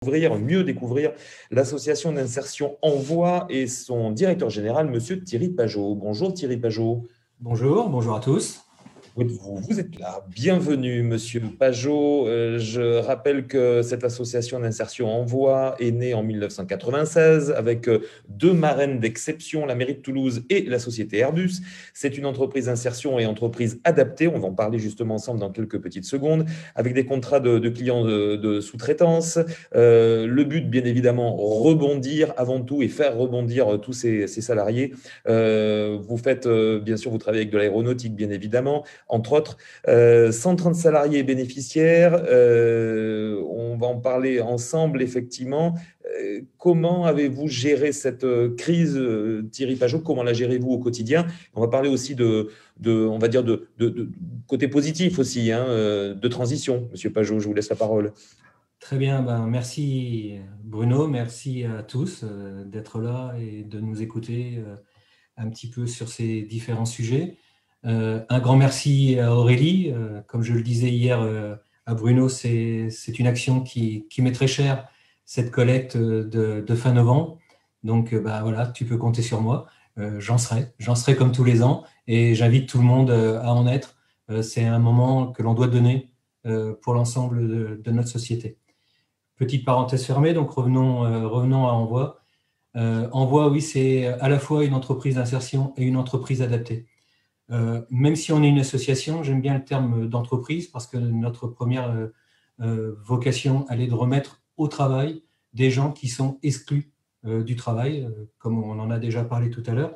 Mieux découvrir l'association d'insertion Envoi et son directeur général, Monsieur Thierry Pajot. Bonjour Thierry Pajot. Bonjour, bonjour à tous. Vous êtes là. Bienvenue, Monsieur Pajot. Je rappelle que cette association d'insertion Envoi est née en 1996 avec deux marraines d'exception, la mairie de Toulouse et la société Airbus. C'est une entreprise d'insertion et entreprise adaptée. On va en parler justement ensemble dans quelques petites secondes, avec des contrats de clients de sous-traitance. Le but, bien évidemment, rebondir avant tout et faire rebondir tous ces salariés. Vous faites, bien sûr, vous travaillez avec de l'aéronautique, bien évidemment, entre autres. 130 salariés bénéficiaires, on va en parler ensemble, effectivement. Comment avez-vous géré cette crise, Thierry Pajot? Comment la gérez-vous au quotidien? On va parler aussi on va dire de côté positif aussi, hein, de transition. Monsieur Pajot, je vous laisse la parole. Très bien, merci Bruno, merci à tous d'être là et de nous écouter un petit peu sur ces différents sujets. Un grand merci à Aurélie. Comme je le disais hier à Bruno, c'est une action qui m'est très chère, cette collecte de fin novembre. Donc voilà, tu peux compter sur moi. J'en serai comme tous les ans et j'invite tout le monde à en être. C'est un moment que l'on doit donner pour l'ensemble de notre société. Petite parenthèse fermée, donc revenons à Envoi. Envoi, oui, c'est à la fois une entreprise d'insertion et une entreprise adaptée. Même si on est une association, j'aime bien le terme d'entreprise parce que notre première vocation, elle est de remettre au travail des gens qui sont exclus du travail, comme on en a déjà parlé tout à l'heure,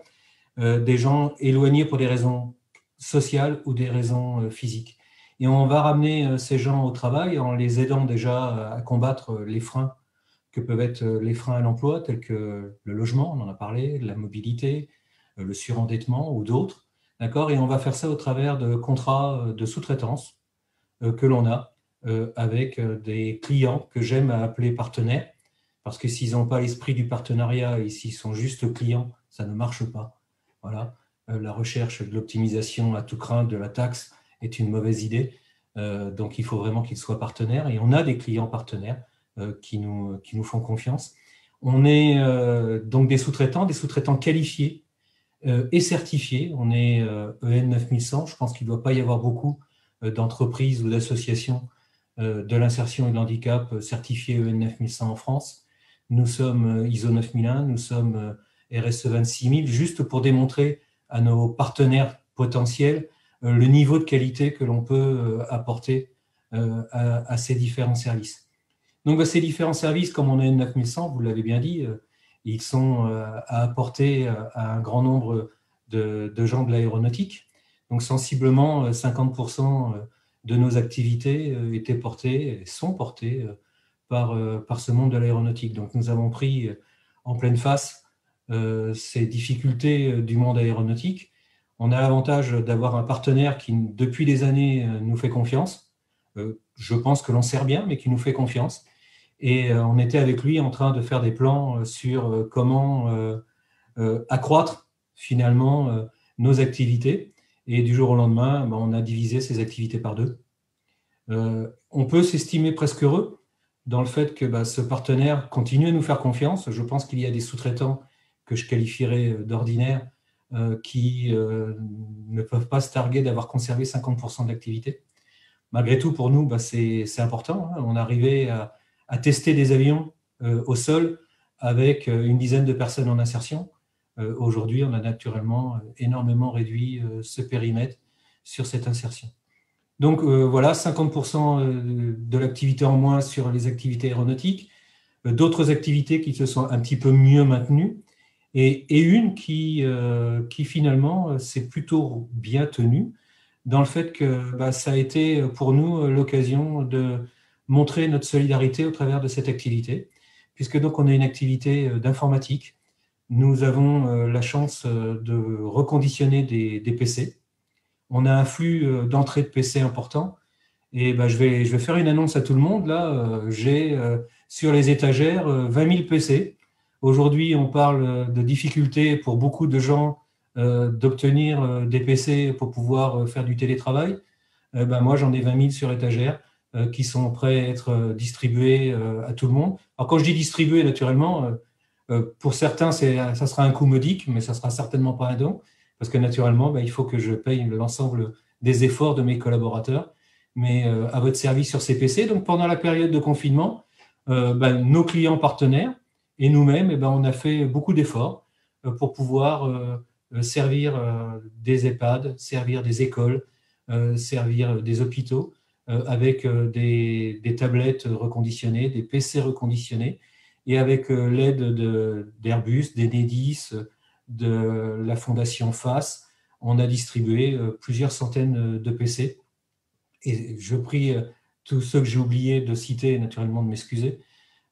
des gens éloignés pour des raisons sociales ou des raisons physiques. Et on va ramener ces gens au travail en les aidant déjà à combattre les freins que peuvent être les freins à l'emploi, tels que le logement, on en a parlé, la mobilité, le surendettement ou d'autres. D'accord ? Et on va faire ça au travers de contrats de sous-traitance que l'on a avec des clients que j'aime appeler partenaires, parce que s'ils n'ont pas l'esprit du partenariat et s'ils sont juste clients, ça ne marche pas. Voilà. La recherche de l'optimisation à tout craint de la taxe est une mauvaise idée. Donc, il faut vraiment qu'ils soient partenaires. Et on a des clients partenaires qui nous font confiance. On est donc des sous-traitants qualifiés et certifiés. On est EN 9100. Je pense qu'il ne doit pas y avoir beaucoup d'entreprises ou d'associations de l'insertion et de l'handicap certifiées EN 9100 en France. Nous sommes ISO 9001, nous sommes RSE 26000, juste pour démontrer à nos partenaires potentiels le niveau de qualité que l'on peut apporter à ces différents services. Donc, ces différents services, comme on est 9100, vous l'avez bien dit, ils sont à apporter à un grand nombre de gens de l'aéronautique. Donc, sensiblement, 50% de nos activités étaient portées, sont portées par ce monde de l'aéronautique. Donc, nous avons pris en pleine face ces difficultés du monde aéronautique. On a l'avantage d'avoir un partenaire qui, depuis des années, nous fait confiance. Je pense que l'on sert bien, mais qui nous fait confiance. Et on était avec lui en train de faire des plans sur comment accroître finalement nos activités. Et du jour au lendemain, on a divisé ces activités par deux. On peut s'estimer presque heureux dans le fait que ce partenaire continue à nous faire confiance. Je pense qu'il y a des sous-traitants que je qualifierais d'ordinaires qui ne peuvent pas se targuer d'avoir conservé 50% de l'activité. Malgré tout, pour nous, c'est important. Hein. On arrivait à tester des avions au sol avec une dizaine de personnes en insertion. Aujourd'hui, on a naturellement énormément réduit ce périmètre sur cette insertion. Donc voilà, 50% de l'activité en moins sur les activités aéronautiques, d'autres activités qui se sont un petit peu mieux maintenues, et une qui finalement s'est plutôt bien tenue, dans le fait que ça a été pour nous l'occasion de montrer notre solidarité au travers de cette activité, puisque donc on a une activité d'informatique. Nous avons la chance de reconditionner des PC. On a un flux d'entrée de PC important. Et je vais faire une annonce à tout le monde. Là, j'ai sur les étagères 20 000 PC. Aujourd'hui, on parle de difficultés pour beaucoup de gens d'obtenir des PC pour pouvoir faire du télétravail. Moi, j'en ai 20 000 sur étagère qui sont prêts à être distribués à tout le monde. Alors quand je dis distribuer, naturellement, pour certains, ça sera un coût modique, mais ça sera certainement pas un don, parce que naturellement, il faut que je paye l'ensemble des efforts de mes collaborateurs, mais à votre service sur ces PC. Donc pendant la période de confinement, nos clients partenaires et nous-mêmes, on a fait beaucoup d'efforts pour pouvoir servir des EHPAD, servir des écoles, servir des hôpitaux avec des tablettes reconditionnées, des PC reconditionnés, et avec l'aide d'Airbus, d'Enedis, de la Fondation FAS, on a distribué plusieurs centaines de PC. Et je prie tous ceux que j'ai oublié de citer, naturellement, de m'excuser.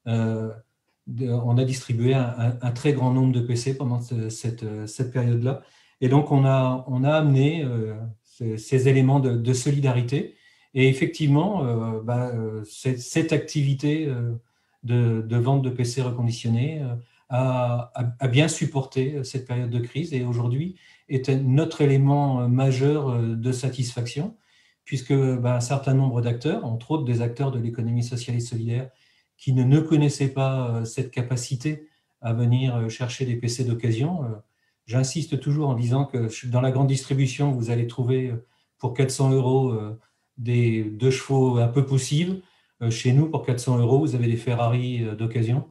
On a distribué un très grand nombre de PC pendant cette période-là. Et donc, on a amené ces éléments de solidarité. Et effectivement, cette activité de vente de PC reconditionnés a bien supporté cette période de crise et aujourd'hui est notre élément majeur de satisfaction, puisque un certain nombre d'acteurs, entre autres des acteurs de l'économie sociale et solidaire, qui ne connaissaient pas cette capacité à venir chercher des PC d'occasion. J'insiste toujours en disant que dans la grande distribution, vous allez trouver pour 400 € des 2 chevaux un peu possibles. Chez nous, pour 400 €, vous avez des Ferrari d'occasion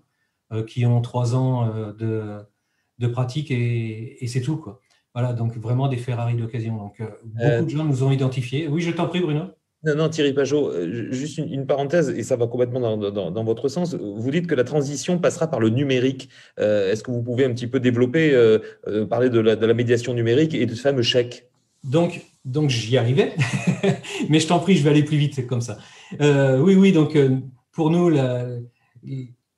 qui ont 3 ans de pratique et c'est tout, quoi. Voilà, donc vraiment des Ferrari d'occasion. Donc beaucoup de gens nous ont identifiés. Oui, je t'en prie, Bruno. Non, non, Thierry Pajot, juste une parenthèse, et ça va complètement dans votre sens. Vous dites que la transition passera par le numérique. Est-ce que vous pouvez un petit peu développer, parler de la médiation numérique et de ce fameux chèque? Donc j'y arrivais, mais je t'en prie, je vais aller plus vite, c'est comme ça. Oui, donc pour nous,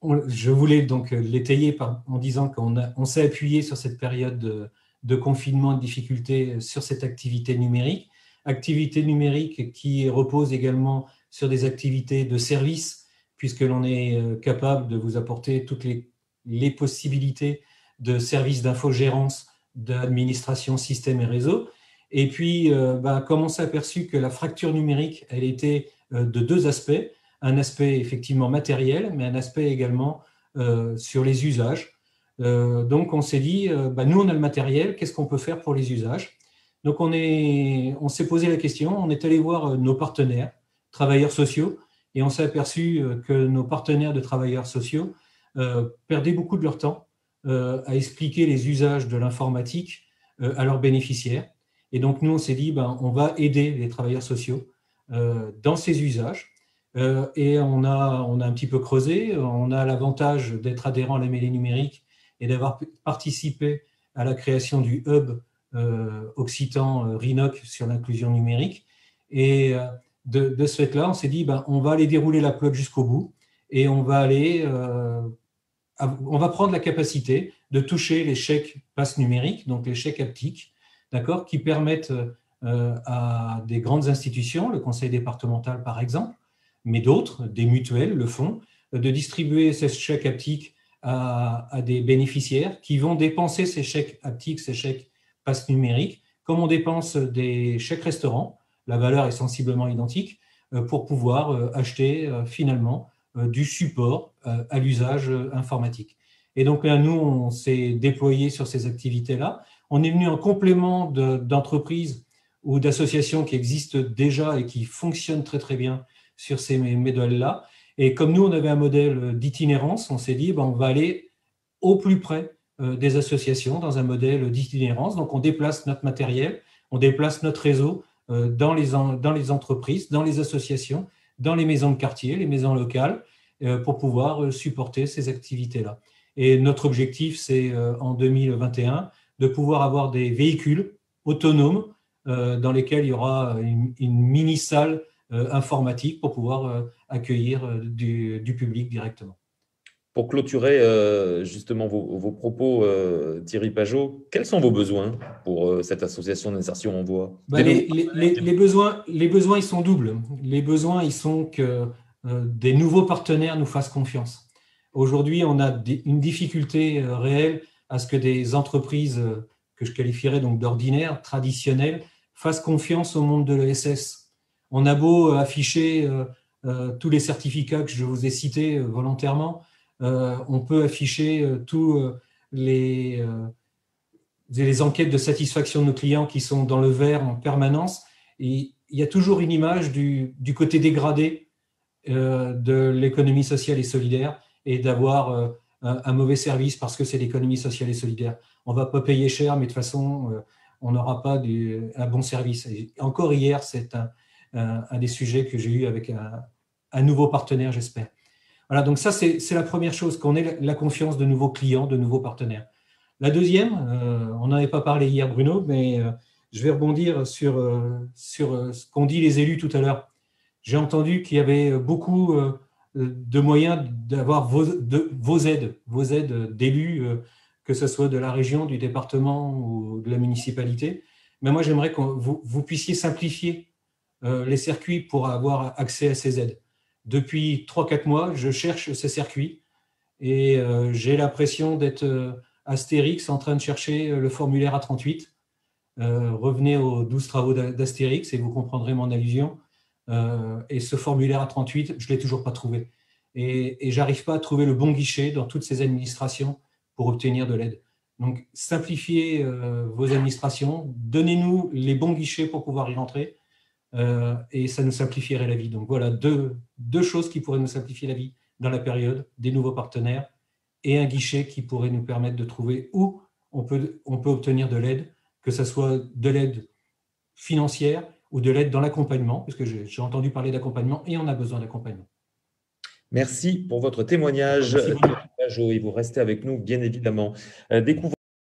je voulais donc l'étayer en disant qu'on s'est appuyé sur cette période de confinement, de difficulté sur cette activité numérique qui repose également sur des activités de service, puisque l'on est capable de vous apporter toutes les possibilités de services d'infogérance, d'administration, système et réseau. Et puis, comme on s'est aperçu que la fracture numérique, elle était de 2 aspects. Un aspect effectivement matériel, mais un aspect également sur les usages. Donc, on s'est dit, nous, on a le matériel, qu'est-ce qu'on peut faire pour les usages? Donc, on s'est posé la question, on est allé voir nos partenaires, travailleurs sociaux, et on s'est aperçu que nos partenaires de travailleurs sociaux perdaient beaucoup de leur temps à expliquer les usages de l'informatique à leurs bénéficiaires. Et donc, nous, on s'est dit, on va aider les travailleurs sociaux dans ces usages. Et on a un petit peu creusé. On a l'avantage d'être adhérent à la mêlée numérique et d'avoir participé à la création du hub occitan RINOC sur l'inclusion numérique. Et de ce fait-là, on s'est dit, on va aller dérouler la pelote jusqu'au bout et on va prendre la capacité de toucher les chèques pass numériques, donc les chèques haptiques, d'accord, qui permettent à des grandes institutions, le conseil départemental par exemple, mais d'autres, des mutuelles le font, de distribuer ces chèques haptiques à des bénéficiaires qui vont dépenser ces chèques haptiques, ces chèques pass numériques, comme on dépense des chèques restaurants, la valeur est sensiblement identique, pour pouvoir acheter finalement du support à l'usage informatique. Et donc là, nous, on s'est déployé sur ces activités-là. On est venu en complément d'entreprises ou d'associations qui existent déjà et qui fonctionnent très très bien sur ces modèles-là. Et comme nous, on avait un modèle d'itinérance, on s'est dit, on va aller au plus près des associations dans un modèle d'itinérance. Donc, on déplace notre matériel, on déplace notre réseau dans les entreprises, dans les associations, dans les maisons de quartier, les maisons locales, pour pouvoir supporter ces activités-là. Et notre objectif, c'est en 2021 de pouvoir avoir des véhicules autonomes dans lesquels il y aura une mini-salle informatique pour pouvoir accueillir du public directement. Pour clôturer justement vos propos, Thierry Pajot, quels sont vos besoins pour cette association d'insertion en voie? Les besoins, ils sont doubles. Les besoins, ils sont que des nouveaux partenaires nous fassent confiance. Aujourd'hui, on a une difficulté réelle à ce que des entreprises que je qualifierais donc d'ordinaires, traditionnelles, fassent confiance au monde de l'ESS. On a beau afficher tous les certificats que je vous ai cités volontairement. On peut afficher tous les enquêtes de satisfaction de nos clients qui sont dans le vert en permanence. Et il y a toujours une image du côté dégradé de l'économie sociale et solidaire et d'avoir un mauvais service parce que c'est l'économie sociale et solidaire. On ne va pas payer cher, mais de toute façon, on n'aura pas un bon service. Et encore hier, c'est un des sujets que j'ai eu avec un nouveau partenaire, j'espère. Voilà, donc ça, c'est la première chose, qu'on ait la confiance de nouveaux clients, de nouveaux partenaires. La deuxième, on n'en avait pas parlé hier, Bruno, mais je vais rebondir sur ce qu'ont dit les élus tout à l'heure. J'ai entendu qu'il y avait beaucoup de moyens d'avoir vos aides d'élus, que ce soit de la région, du département ou de la municipalité. Mais moi, j'aimerais que vous puissiez simplifier les circuits pour avoir accès à ces aides. Depuis 3-4 mois, je cherche ces circuits et j'ai l'impression d'être Astérix en train de chercher le formulaire A38. Revenez aux 12 travaux d'Astérix et vous comprendrez mon allusion. Et ce formulaire A38, je ne l'ai toujours pas trouvé. Et je n'arrive pas à trouver le bon guichet dans toutes ces administrations pour obtenir de l'aide. Donc, simplifiez vos administrations, donnez-nous les bons guichets pour pouvoir y rentrer et ça nous simplifierait la vie. Donc, voilà deux choses qui pourraient nous simplifier la vie dans la période, des nouveaux partenaires et un guichet qui pourrait nous permettre de trouver où on peut obtenir de l'aide, que ce soit de l'aide financière ou de l'aide dans l'accompagnement, parce que j'ai entendu parler d'accompagnement et on a besoin d'accompagnement. Merci pour votre témoignage, Pajot, et vous restez avec nous, bien évidemment.